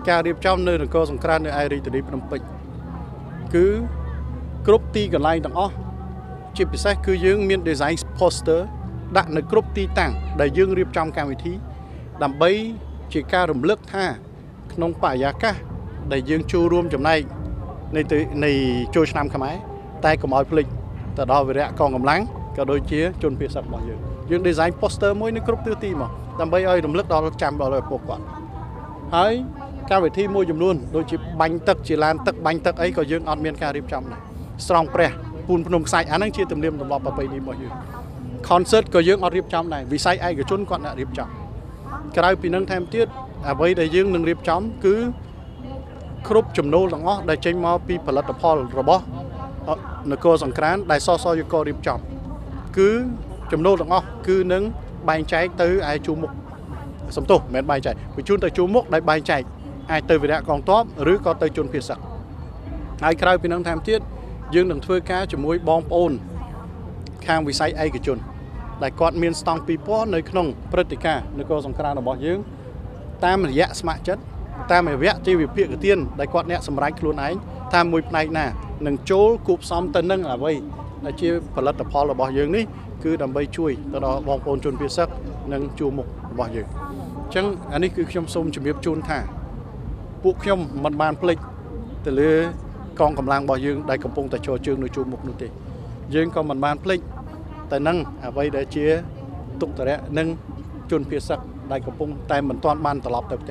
ការរៀបចំនៅនគរសង្គ្រាមនៅឯរាជធានីភ្នំពេញគឺគ្រប់ទីកន្លែងទាំងអស់ជាពិសេសគឺយើងមាន design poster ដាក់នៅគ្រប់ទីតាំងដែលយើងរៀបចំកម្មវិធីដើម្បីជាការរំលឹកថាក្នុងបរិយាកាសដែលយើងចូលរួមចំណែកនៃចូលឆ្នាំខ្មែរតែកុំឲ្យភ្លេចទៅដល់វីរៈកងកម្លាំងក៏ដូចជាជនភៀសសឹករបស់យើង design poster មួយនៅគ្រប់ទិសទីមកដើម្បីឲ្យរំលឹកដល់ចាំដល់ឪពុកគាត់ហើយកម្មវិធីមួយចំនួនដូចជាបាញ់ទឹកជាឡានទឹកបាញ់ទឹកអីក៏យើងអត់មានការរៀបចំដែរស្រង់ព្រះពូនភ្នំខ្សាច់អាហ្នឹងជាទំនៀមទម្លាប់ប្រពៃណីរបស់យើង concert ក៏យើងអត់រៀបចំដែរវិស័យឯកជនគាត់អ្នករៀបចំក្រៅពីនឹងថែមទៀតអ្វីដែលយើងនឹងរៀបចំគឺគ្រប់ចំណូលទាំងអស់ដែលចេញមកពីផលិតផលរបស់នគរសង្គ្រាមដែលសសយករៀបចំគឺចំណូលទាំងអស់គឺនឹងបែងចែកទៅឯជួរមុខសំទោសមិនមែនបែងចែកបញ្ជូនទៅជួរមុខដែលបែងចែកអាចទៅវីរៈកងទ័ពឬក៏ទៅជនភៀសសឹកហើយក្រៅពីនឹងថែមទៀតយើងនឹងធ្វើការជាមួយបងប្អូនខាងវិស័យឯកជនដែលគាត់មានស្តង់ពីពណ៌នៅក្នុងព្រឹត្តិការណ៍នគរសង្គ្រាមរបស់យើងតាមរយៈស្ម័គ្រចិត្តតាមរយៈជាវិភាគទានដែលគាត់អ្នកសម្រេចខ្លួនឯងថាមួយផ្នែកណានឹងចូលគូបផ្សំទៅនឹងអ្វីដែលជាផលិតផលរបស់យើងនេះគឺដើម្បីជួយទៅដល់បងប្អូនជនភៀសសឹកនិងជួរមុខរបស់យើងអញ្ចឹងអានេះគឺខ្ញុំសូមជម្រាបជូនថាពួកខ្ញុំមិនបានភ្លេចទៅលើកងកម្លាំងរបស់យើងដែលកំពុងតែឈរជើងនៅជួរមុខនោះទេយើងក៏មិនបានភ្លេចតែនឹងអ្វីដែលជាទុក្ខធរៈនិងជនភៀសសឹកដែលកំពុងតែមិនទាន់បានត្រឡប់ទៅផ្ទះ